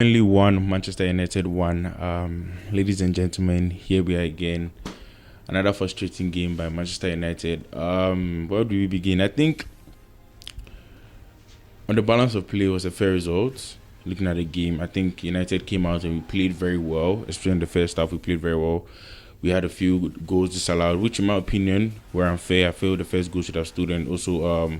Only one Manchester United won. Ladies and gentlemen, here we are again. Another frustrating game by Manchester United. Where do we begin? I think on the balance of play was a fair result. Looking at the game, I think United came out and we played very well, especially in the first half. We played very well. We had a few goals disallowed, which, in my opinion, were unfair. I feel the first goal should have stood, and also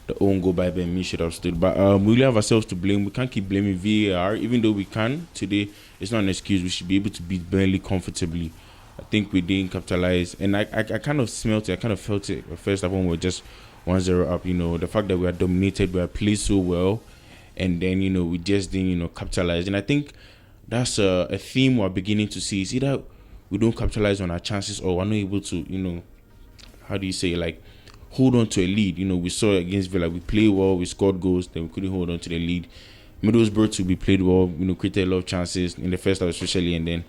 the own goal by Burnley should have stood. But we really have ourselves to blame. We can't keep blaming VAR, even though we can today. It's not an excuse. We should be able to beat Burnley comfortably. I think we didn't capitalize, and I kind of smelt it. I kind of felt it at first when we were just 1-0 up. The fact that we are dominated, we are played so well, and then we just didn't capitalize. And I think that's a theme we're beginning to see. Is either we don't capitalize on our chances, or we're not able to how do you say, like, hold on to a lead. We saw against Villa, we played well, we scored goals, then we couldn't hold on to the lead. Middlesbrough too, we played well, created a lot of chances in the first half especially, and then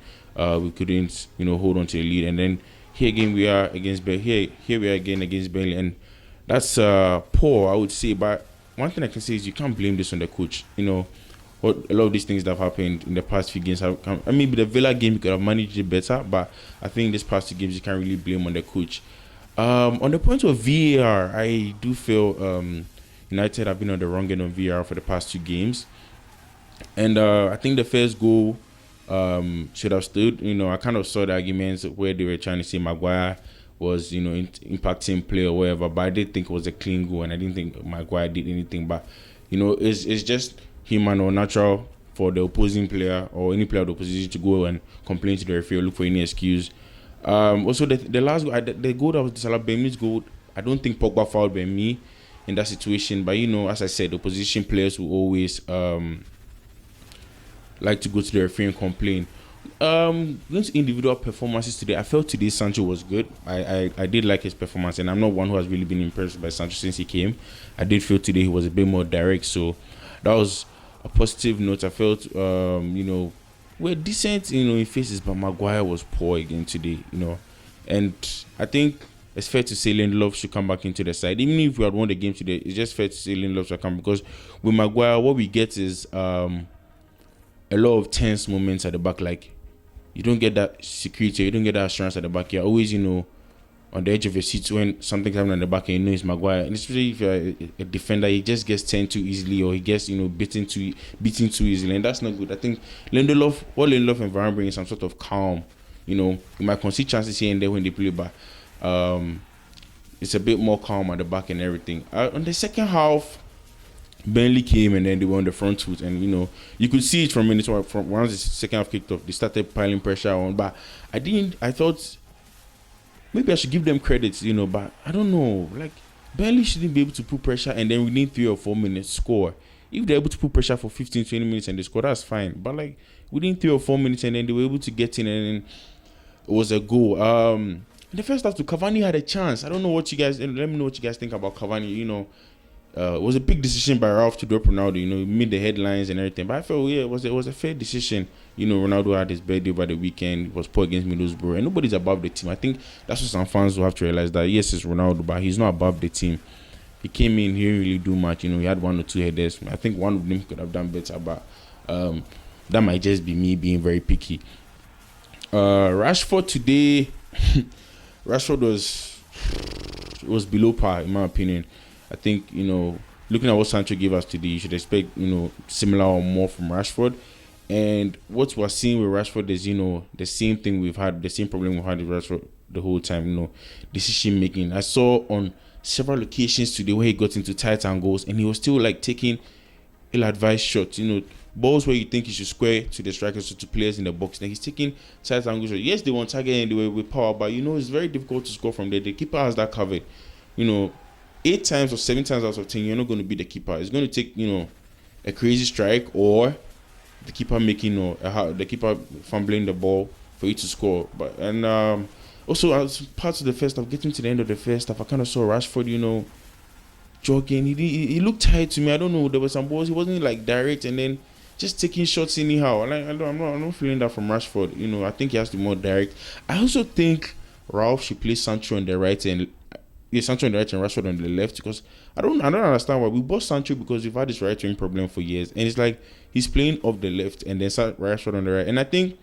we couldn't hold on to the lead. And then here again we are against Burnley. Here we are again against Burnley, and that's poor, I would say. But one thing I can say is you can't blame this on the coach. What a lot of these things that have happened in the past few games maybe the Villa game you could have managed it better, but I think this past two games you can't really blame on the coach. On the point of VAR, I do feel United have been on the wrong end of VAR for the past two games, and I think the first goal should have stood. I kind of saw the arguments where they were trying to say Maguire was impacting play or whatever, but I did think it was a clean goal, and I didn't think Maguire did anything. But it's just human or natural for the opposing player or any player of the opposition to go and complain to the referee or look for any excuse. Also, the last goal, the goal that was disallowed, Bemi's goal, I don't think Pogba fouled Bemi in that situation. But as I said, the opposition players will always like to go to the referee and complain. Going to individual performances today, I felt today Sancho was good. I did like his performance, and I'm not one who has really been impressed by Sancho since he came. I did feel today he was a bit more direct, so that was a positive note. I felt we're decent, in faces, but Maguire was poor again today, and I think it's fair to say Lindelof should come back into the side. Even if we had won the game today, it's just fair to say Lindelof should come, because with Maguire, what we get is a lot of tense moments at the back. Like, you don't get that security, you don't get that assurance at the back. You're always, on the edge of your seat when something's happening at the back and it's Maguire. And especially if you're a defender, he just gets turned too easily, or he gets, beaten too easily. And that's not good. I think what Lindelof and Varane bring is some sort of calm. You might concede chances here and there when they play, but it's a bit more calm at the back and everything. On the second half, Burnley came and then they were on the front foot, and you could see it from minutes from once the second half kicked off, they started piling pressure on. But I thought maybe I should give them credit, but I don't know. Like, Burnley shouldn't be able to put pressure and then within 3 or 4 minutes score. If they're able to put pressure for 15, 20 minutes and they score, that's fine. But like within 3 or 4 minutes and then they were able to get in, and then it was a goal. In the first half, Cavani had a chance. I don't know what you guys. Let me know what you guys think about Cavani. It was a big decision by Ralph to drop Ronaldo. He made the headlines and everything. But I felt, it was a fair decision. Ronaldo had his birthday over the weekend. He was poor against Middlesbrough, and nobody's above the team. I think that's what some fans will have to realize, that yes, it's Ronaldo, but he's not above the team. He came in, he didn't really do much. He had 1 or 2 headers. I think one of them could have done better, but that might just be me being very picky. Rashford today, Rashford was below par in my opinion. I think, looking at what Sancho gave us today, you should expect, similar or more from Rashford. And what we're seeing with Rashford is, the same thing we've had, the same problem we've had with Rashford the whole time, decision making. I saw on several occasions today where he got into tight angles and he was still like taking ill-advised shots, balls where you think he should square to the strikers or to players in the box. Then he's taking tight angles. Yes, they want target and they were with power, but it's very difficult to score from there. The keeper has that covered. 8 times or 7 times out of 10, you're not going to be the keeper. It's going to take, a crazy strike, or the keeper making, the keeper fumbling the ball for you to score. But also as part of the first half, getting to the end of the first half, I kind of saw Rashford, jogging. He looked tired to me. I don't know. There were some balls he wasn't like direct, and then just taking shots anyhow. And I'm not feeling that from Rashford. I think he has to be more direct. I also think Ralph should play Sancho on the right end. yeah, Sancho on the right and Rashford on the left, because I don't understand why we bought Sancho, because we've had this right wing problem for years, and it's like he's playing off the left and then Rashford on the right, and I think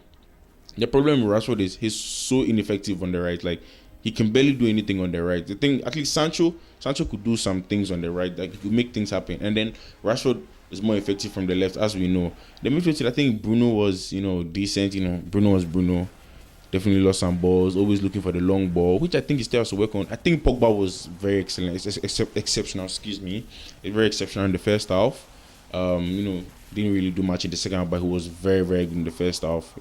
the problem with Rashford is he's so ineffective on the right. Like, he can barely do anything on the right. The thing, at least Sancho could do some things on the right. Like, he could make things happen. And then Rashford is more effective from the left, as we know. The midfield, I think Bruno was, decent. Bruno was Bruno. Definitely lost some balls. Always looking for the long ball, which I think he still has to work on. I think Pogba was very excellent. Exceptional. Excuse me. Very exceptional in the first half. Didn't really do much in the second half, but he was very, very good in the first half.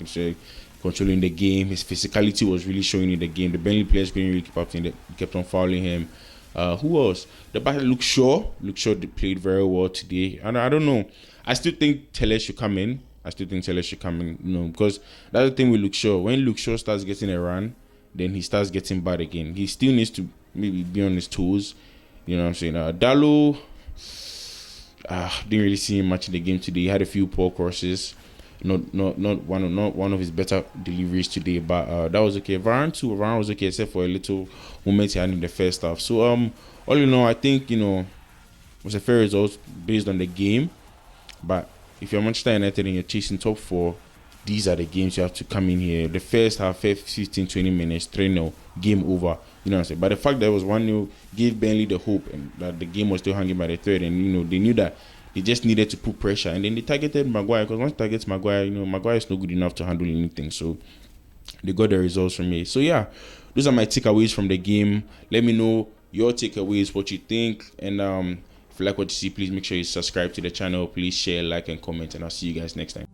Controlling the game. His physicality was really showing in the game. The Burnley players couldn't really keep up in it. Kept on fouling him. Who else? The back, Luke Shaw. Luke Shaw played very well today. And I don't know. I still think Tele should come in. Because that's the thing with Luke Shaw. When Luke Shaw starts getting a run, then he starts getting bad again. He still needs to maybe be on his toes. You know what I'm saying? Dallo, didn't really see him much in the game today. He had a few poor crosses. Not one of his better deliveries today, but that was okay. Varane was okay, except for a little moment he had in the first half. So all in all, I think it was a fair result based on the game. But if you're Manchester United and you're chasing top 4, these are the games you have to come in here. The first half, 15-20 minutes, 3-0, game over. You know what I'm saying? But the fact that it was 1-0 gave Burnley the hope, and that the game was still hanging by the thread, and they knew that they just needed to put pressure, and then they targeted Maguire, because once targets Maguire, Maguire is not good enough to handle anything. So they got the results from me. So yeah, those are my takeaways from the game. Let me know your takeaways, what you think, and if you like what you see, please make sure you subscribe to the channel. Please share, like, and comment, and I'll see you guys next time.